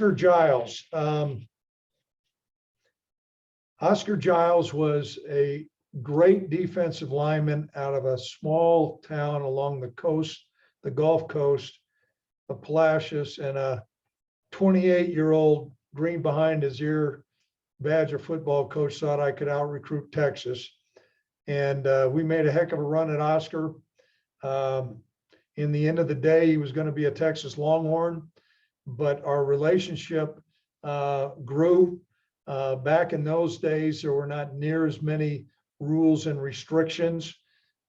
Oscar Giles. Oscar Giles was a great defensive lineman out of a small town along the coast, the Gulf Coast of Palacios, and a 28-year-old green behind his ear Badger football coach thought I could out recruit Texas. And we made a heck of a run at Oscar. In the end of the day, he was going to be a Texas Longhorn, but our relationship grew. Back in those days, there were not near as many rules and restrictions.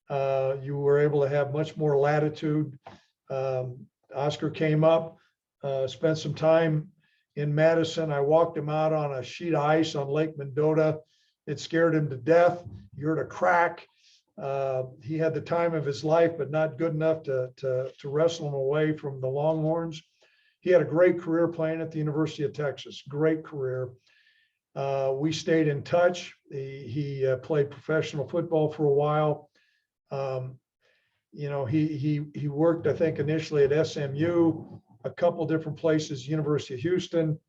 You were able to have much more latitude. Oscar came up, spent some time in Madison. I walked him out on a sheet of ice on Lake Mendota. It scared him to death. You heard a crack. He had the time of his life, but not good enough to wrestle him away from the Longhorns. He had a great career playing at the University of Texas, great career. We stayed in touch. He played professional football for a while. He worked, I think, initially at SMU, a couple different places, University of Houston.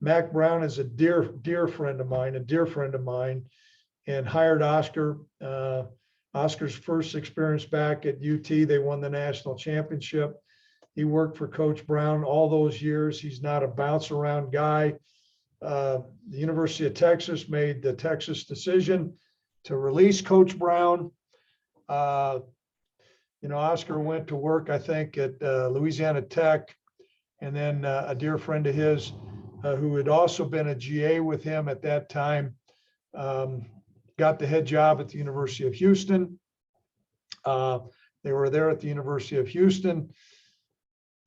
Mac Brown is a dear friend of mine, and hired Oscar. Oscar's first experience back at UT, they won the national championship. He worked for Coach Brown all those years. He's not a bounce around guy. The University of Texas made the Texas decision to release Coach Brown. Oscar went to work, I think, at Louisiana Tech, and then a dear friend of his who had also been a GA with him at that time got the head job at the University of Houston. They were there at the University of Houston,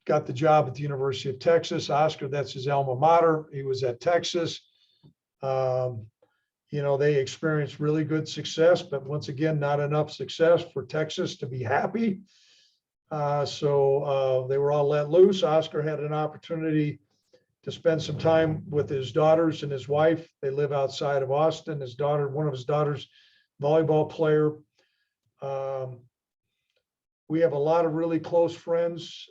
got the job at the University of Texas. Oscar, that's his alma mater. He was at Texas. They experienced really good success, but once again, not enough success for Texas to be happy. So they were all let loose. Oscar had an opportunity to spend some time with his daughters and his wife. They live outside of Austin. One of his daughters, volleyball player. We have a lot of really close friends,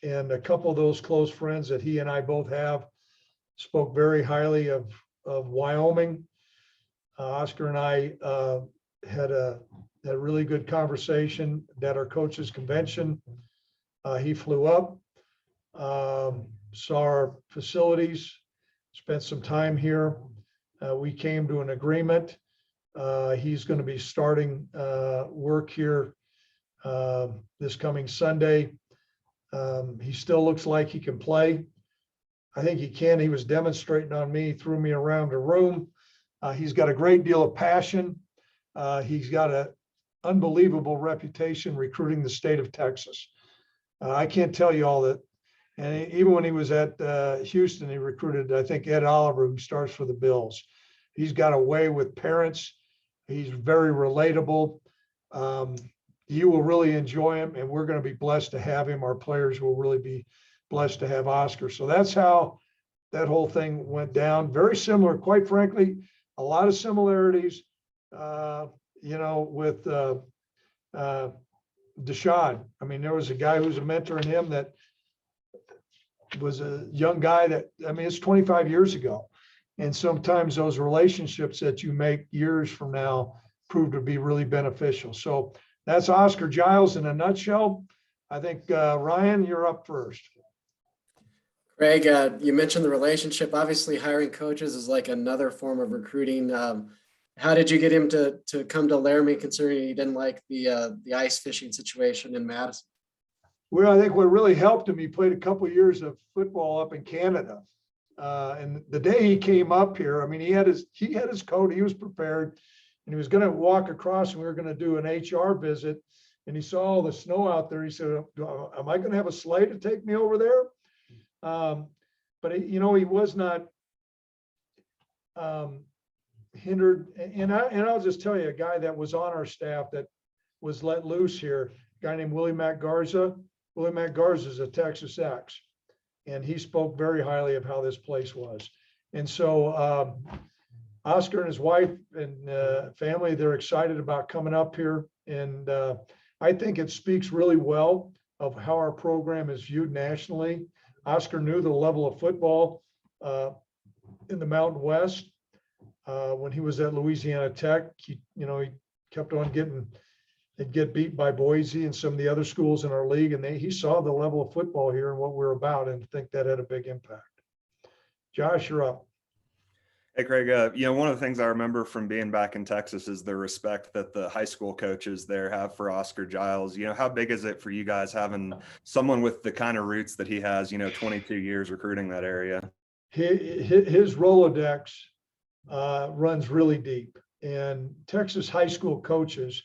and a couple of those close friends that he and I both have spoke very highly of Wyoming. Oscar and I had a really good conversation at our coaches convention. He flew up, saw our facilities, spent some time here. We came to an agreement. He's going to be starting work here this coming Sunday. He still looks like he can play. I think he can. He was demonstrating on me, threw me around the room. He's got a great deal of passion. He's got an unbelievable reputation recruiting the state of Texas. I can't tell you all that. And even when he was at Houston, he recruited, I think, Ed Oliver, who starts for the Bills. He's got a way with parents. He's very relatable. You will really enjoy him, and we're going to be blessed to have him. Our players will really be blessed to have Oscar. So that's how that whole thing went down. Very similar, quite frankly, a lot of similarities, with Deshaun. I mean, there was a guy who was a mentor in him that was a young guy it's 25 years ago. And sometimes those relationships that you make years from now prove to be really beneficial. So that's Oscar Giles in a nutshell. I think, Ryan, you're up first. Greg, you mentioned the relationship. Obviously, hiring coaches is like another form of recruiting. How did you get him to come to Laramie, considering he didn't like the ice fishing situation in Madison? Well, I think what really helped him, he played a couple of years of football up in Canada. And the day he came up here, I mean, he had his coat, he was prepared, and he was going to walk across, and we were going to do an HR visit. And he saw all the snow out there. He said, am I going to have a sleigh to take me over there? But he was not hindered. And I'll just tell you, a guy that was on our staff that was let loose here, a guy named Willie Mac Garza. Willie Mac Garza is a Texas X, and he spoke very highly of how this place was. And so Oscar and his wife and family, they're excited about coming up here. And I think it speaks really well of how our program is viewed nationally. Oscar knew the level of football in the Mountain West. When he was at Louisiana Tech, he kept on they'd get beat by Boise and some of the other schools in our league, and he saw the level of football here and what we're about, and I think that had a big impact. Josh, you're up. Hey, Craig, one of the things I remember from being back in Texas is the respect that the high school coaches there have for Oscar Giles. How big is it for you guys having someone with the kind of roots that he has, 22 years recruiting that area? His Rolodex runs really deep, and Texas high school coaches,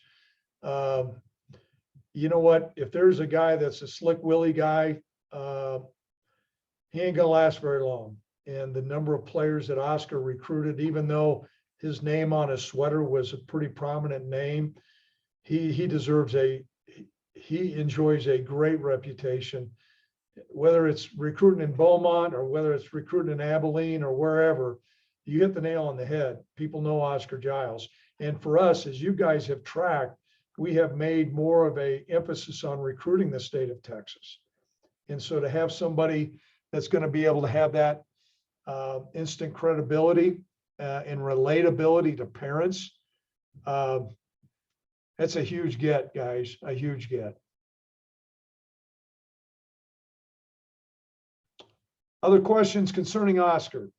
you know what, if there's a guy that's a slick Willie guy, he ain't gonna last very long. And the number of players that Oscar recruited, even though his name on his sweater was a pretty prominent name, he enjoys a great reputation, whether it's recruiting in Beaumont or whether it's recruiting in Abilene or wherever. You hit the nail on the head. People know Oscar Giles. And for us, as you guys have tracked, we have made more of a emphasis on recruiting the state of Texas. And so to have somebody that's going to be able to have that instant credibility and relatability to parents, that's a huge get, guys, a huge get. Other questions concerning Oscar?